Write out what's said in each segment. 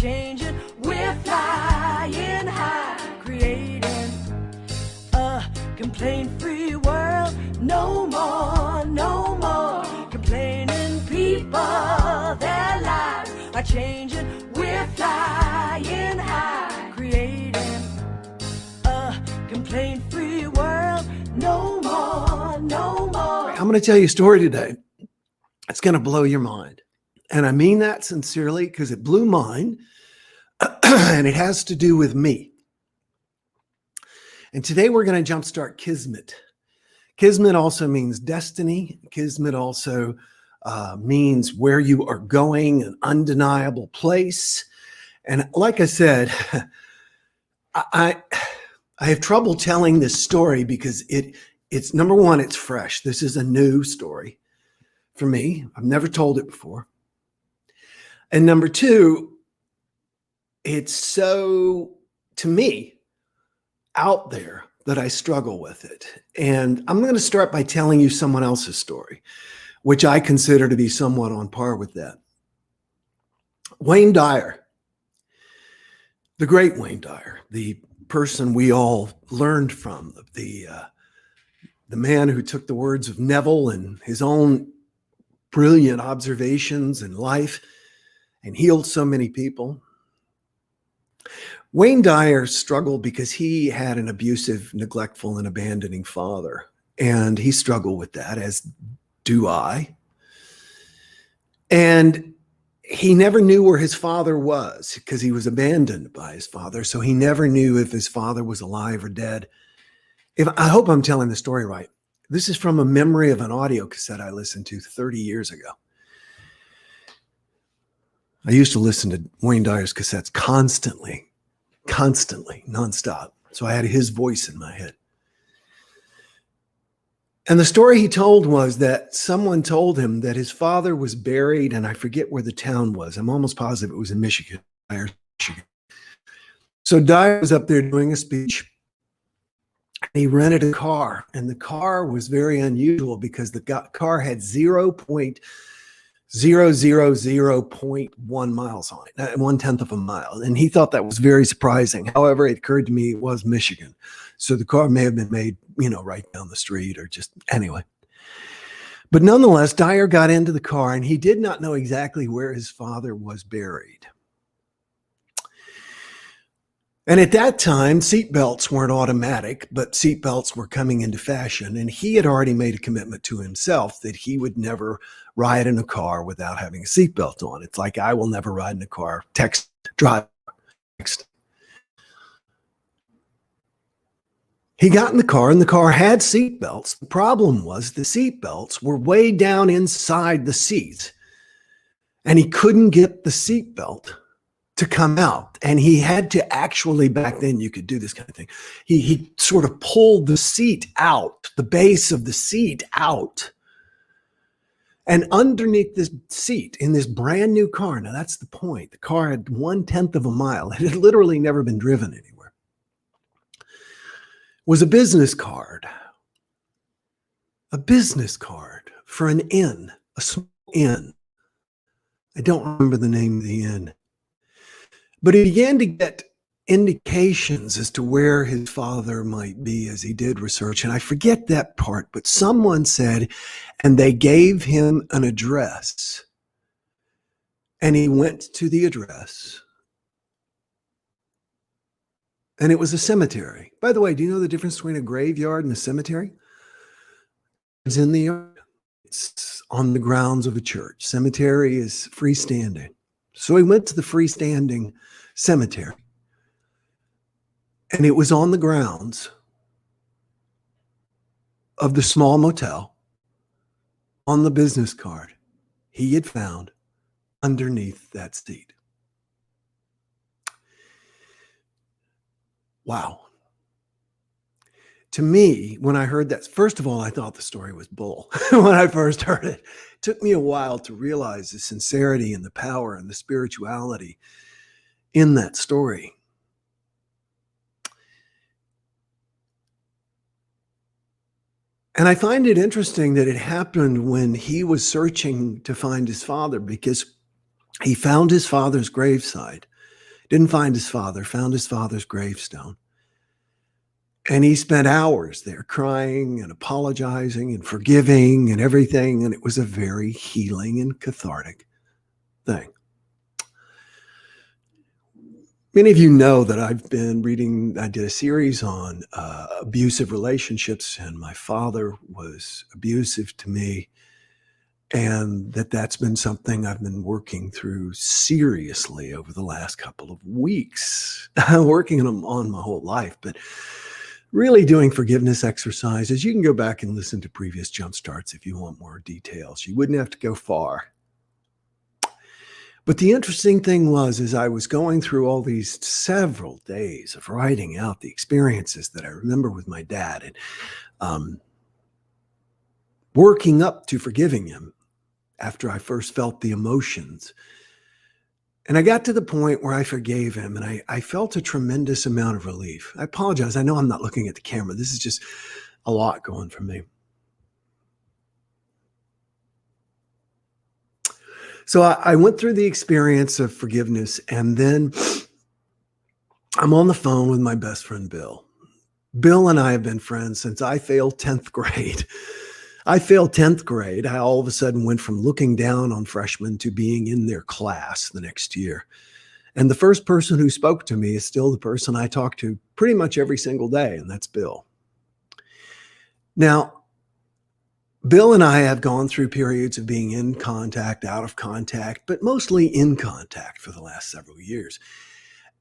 changing. We're flying high, creating a complaint-free world. No more, no more complaining. People, their lives are changing. We're flying high, creating a complaint-free world. No more, no more. I'm going to tell you a story today. It's going to blow your mind. And I mean that sincerely because it blew mine. And it has to do with me. And today we're going to jumpstart Kismet. Kismet also means destiny. Kismet also means where you are going, an undeniable place. And like I said, I have trouble telling this story because it's number one, it's fresh. This is a new story for me. I've never told it before. And number two, it's so, to me, out there that I struggle with it. And I'm going to start by telling you someone else's story, which I consider to be somewhat on par with that. Wayne Dyer, the great Wayne Dyer, the person we all learned from, the man who took the words of Neville and his own brilliant observations in life and healed so many people. Wayne Dyer struggled because he had an abusive, neglectful, and abandoning father. And he struggled with that, as do I. And he never knew where his father was because he was abandoned by his father. So he never knew if his father was alive or dead. I hope I'm telling the story right. This is from a memory of an audio cassette I listened to 30 years ago. I used to listen to Wayne Dyer's cassettes constantly, nonstop. So I had his voice in my head. And the story he told was that someone told him that his father was buried, and I forget where the town was. I'm almost positive it was in Michigan. So Dyer was up there doing a speech. He rented a car, and the car was very unusual because the car had 0.000.1 miles on it, 1/10 of a mile. And he thought that was very surprising. However, it occurred to me it was Michigan. So the car may have been made, right down the street or just anyway. But nonetheless, Dyer got into the car and he did not know exactly where his father was buried. And at that time, seatbelts weren't automatic, but seatbelts were coming into fashion. And he had already made a commitment to himself that he would never ride in a car without having a seatbelt on. It's like, I will never ride in a car, drive. He got in the car and the car had seatbelts. The problem was the seatbelts were way down inside the seat. And he couldn't get the seatbelt to come out. And he had to actually, back then you could do this kind of thing. He sort of pulled the seat out, the base of the seat out. And underneath this seat in this brand new car, now that's the point. The car had 1/10 of a mile. It had literally never been driven anywhere. Was a business card. A business card for an inn, a small inn. I don't remember the name of the inn. But he began to get indications as to where his father might be as he did research. And I forget that part, but someone said, and they gave him an address. And he went to the address. And it was a cemetery. By the way, do you know the difference between a graveyard and a cemetery? It's in the yard. It's on the grounds of a church. Cemetery is freestanding. So he went to the freestanding cemetery. And it was on the grounds of the small motel. On the business card he had found underneath that seat. Wow. To me, when I heard that, first of all, I thought the story was bull. When I first heard it, it took me a while to realize the sincerity and the power and the spirituality in that story. And I find it interesting that it happened when he was searching to find his father, because he found his father's graveside Didn't find his father, found his father's gravestone. And he spent hours there crying and apologizing and forgiving and everything. And it was a very healing and cathartic thing. Many of you know that I've been reading, I did a series on abusive relationships, and my father was abusive to me. And that's been something I've been working through seriously over the last couple of weeks, working on my whole life, but really doing forgiveness exercises. You can go back and listen to previous Jumpstarts if you want more details. You wouldn't have to go far. But the interesting thing was, as I was going through all these several days of writing out the experiences that I remember with my dad and working up to forgiving him after I first felt the emotions. And I got to the point where I forgave him, and I felt a tremendous amount of relief. I apologize. I know I'm not looking at the camera. This is just a lot going for me. So I went through the experience of forgiveness, and then I'm on the phone with my best friend, Bill. Bill and I have been friends since I failed 10th grade. I failed 10th grade. I all of a sudden went from looking down on freshmen to being in their class the next year. And the first person who spoke to me is still the person I talk to pretty much every single day, and that's Bill. Now, Bill and I have gone through periods of being in contact, out of contact, but mostly in contact for the last several years.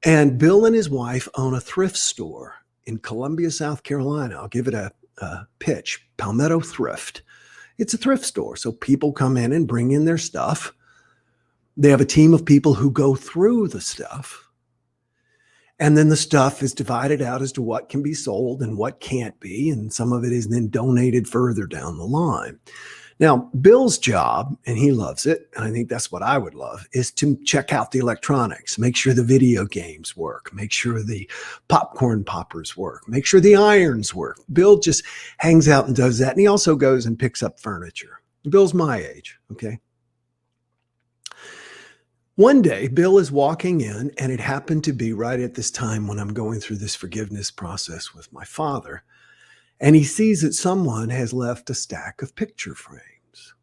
And Bill and his wife own a thrift store in Columbia, South Carolina. I'll give it a pitch, Palmetto Thrift. It's a thrift store. So people come in and bring in their stuff. They have a team of people who go through the stuff. And then the stuff is divided out as to what can be sold and what can't be. And some of it is then donated further down the line. Now, Bill's job, and he loves it, and I think that's what I would love, is to check out the electronics, make sure the video games work, make sure the popcorn poppers work, make sure the irons work. Bill just hangs out and does that. And he also goes and picks up furniture. Bill's my age, okay? One day, Bill is walking in, and it happened to be right at this time when I'm going through this forgiveness process with my father. And he sees that someone has left a stack of picture frames.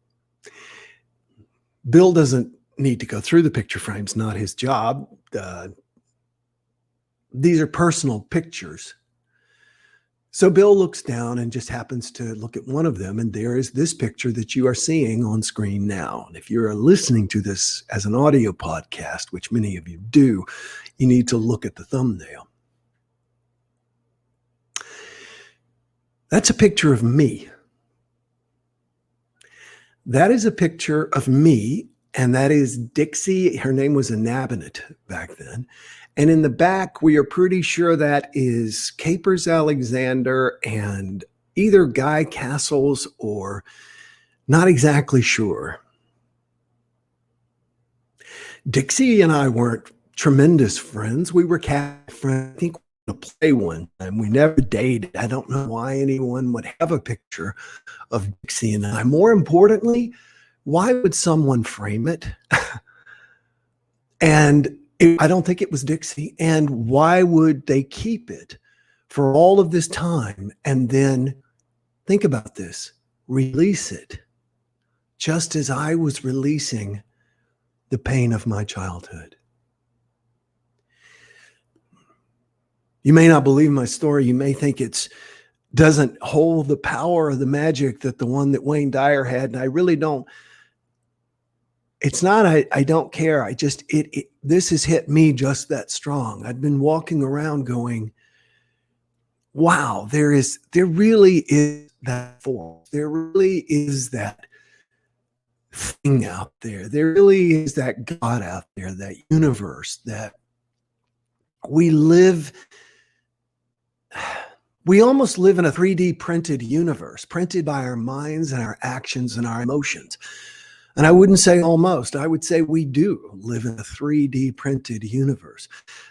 Bill doesn't need to go through the picture frames, not his job. These are personal pictures. So Bill looks down and just happens to look at one of them, and there is this picture that you are seeing on screen now. And if you're listening to this as an audio podcast, which many of you do, you need to look at the thumbnail. That's a picture of me. That is a picture of me, and that is Dixie. Her name was Anabonet back then. And in the back, we are pretty sure that is Capers Alexander and either Guy Castles or not exactly sure. Dixie and I weren't tremendous friends. We were cat friends. I think to play one time. We never dated. I don't know why anyone would have a picture of Dixie and I. More importantly, why would someone frame it? And I don't think it was Dixie. And why would they keep it for all of this time and then, think about this, release it just as I was releasing the pain of my childhood? You may not believe my story. You may think it doesn't hold the power or the magic that the one that Wayne Dyer had. And I really don't. It's not, I don't care. I just, this has hit me just that strong. I've been walking around going, wow, there really is that force. There really is that thing out there. There really is that God out there, that universe that we almost live in a 3D printed universe, printed by our minds and our actions and our emotions. And I wouldn't say almost, I would say we do live in a 3D printed universe.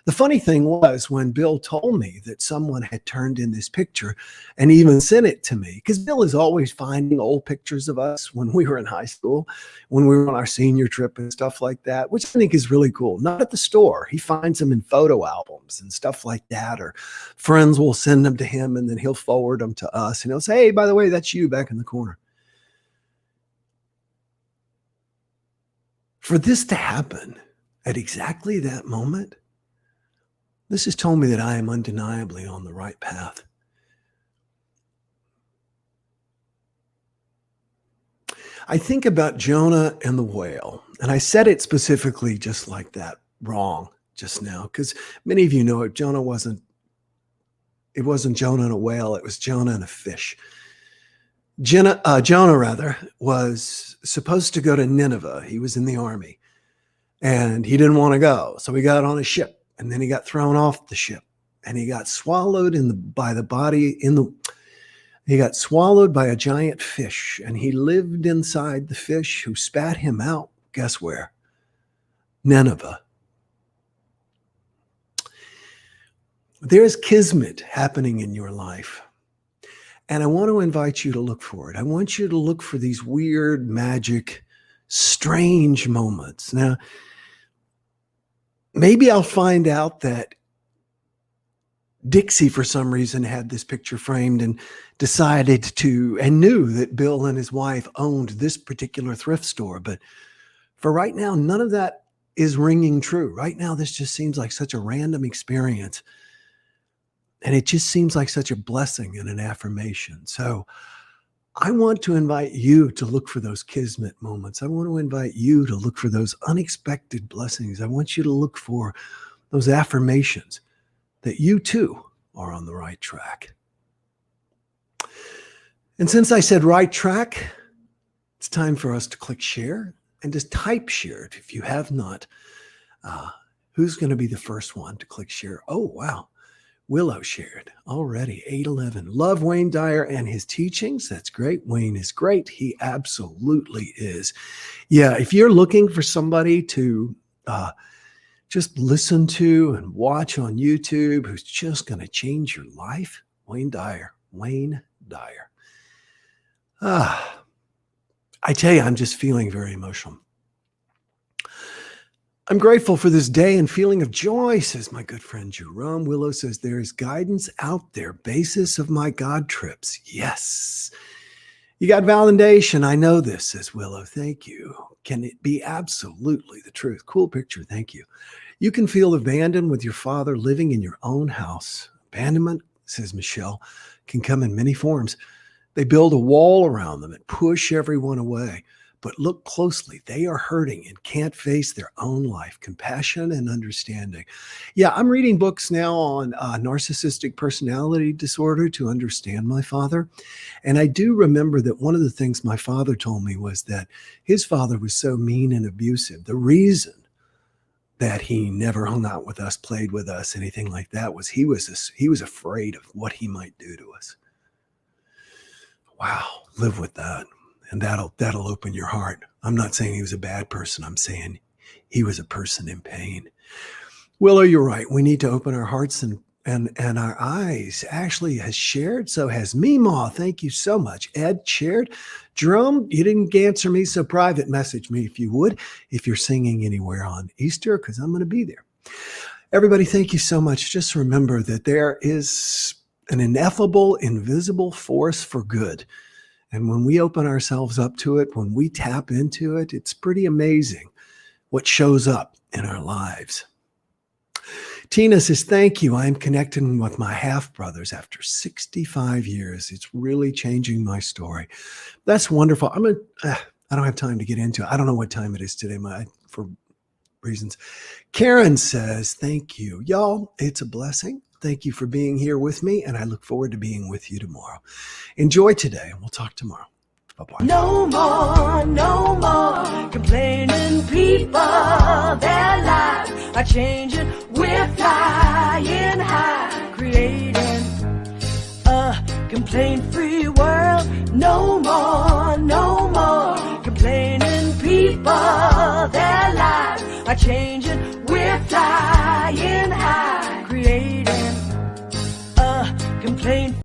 The funny thing was when Bill told me that someone had turned in this picture and even sent it to me, because Bill is always finding old pictures of us when we were in high school, when we were on our senior trip and stuff like that, which I think is really cool. Not at the store. He finds them in photo albums and stuff like that, or friends will send them to him and then he'll forward them to us and he'll say, hey, by the way, that's you back in the corner. For this to happen at exactly that moment, this has told me that I am undeniably on the right path. I think about Jonah and the whale, and I said it specifically just like that, wrong just now, because many of you know it. It wasn't Jonah and a whale, it was Jonah and a fish. Jonah was supposed to go to Nineveh. He was in the army and he didn't want to go. So he got on a ship and then he got thrown off the ship and he got swallowed he got swallowed by a giant fish and he lived inside the fish who spat him out. Guess where? Nineveh. There's Kismet happening in your life. And I want to invite you to look for it. I want you to look for these weird, magic, strange moments. Now, maybe I'll find out that Dixie, for some reason, had this picture framed and knew that Bill and his wife owned this particular thrift store. But for right now, none of that is ringing true. Right now, this just seems like such a random experience. And it just seems like such a blessing and an affirmation. So I want to invite you to look for those Kismet moments. I want to invite you to look for those unexpected blessings. I want you to look for those affirmations that you too are on the right track. And since I said right track, it's time for us to click share and just type share if you have not. Who's going to be the first one to click share? Oh, wow. Willow shared already, 8:11. Love Wayne Dyer and his teachings. That's great. Wayne is great. He absolutely is. Yeah, if you're looking for somebody to just listen to and watch on YouTube who's just going to change your life, Wayne Dyer. Wayne Dyer. I tell you, I'm just feeling very emotional. I'm grateful for this day and feeling of joy, says my good friend Jerome. Willow says, there is guidance out there, basis of my God trips. Yes. You got validation. I know this, says Willow. Thank you. Can it be absolutely the truth? Cool picture. Thank you. You can feel abandoned with your father living in your own house. Abandonment, says Michelle, can come in many forms. They build a wall around them and push everyone away. But look closely. They are hurting and can't face their own life. Compassion and understanding. Yeah, I'm reading books now on narcissistic personality disorder to understand my father. And I do remember that one of the things my father told me was that his father was so mean and abusive. The reason that he never hung out with us, played with us, anything like that was he was afraid of what he might do to us. Wow, live with that. And that'll open your heart. I'm not saying he was a bad person. I'm saying he was a person in pain. Willow, you're right. We need to open our hearts and our eyes. Ashley has shared. So has Meemaw. Thank you so much. Ed shared. Jerome, you didn't answer me, so private message me if you would, if you're singing anywhere on Easter, because I'm going to be there. Everybody, thank you so much. Just remember that there is an ineffable, invisible force for good. And when we open ourselves up to it, when we tap into it, it's pretty amazing what shows up in our lives. Tina says, thank you. I am connecting with my half-brothers after 65 years. It's really changing my story. That's wonderful. I don't have time to get into it. I don't know what time it is today for reasons. Karen says, thank you. Y'all, it's a blessing. Thank you for being here with me, and I look forward to being with you tomorrow. Enjoy today, and we'll talk tomorrow. Bye-bye. No more complaining people. Their lives are changing. We're flying high, creating a complaint-free world. No more complaining people. people, their lives are changing. We're flying high, creating a complaint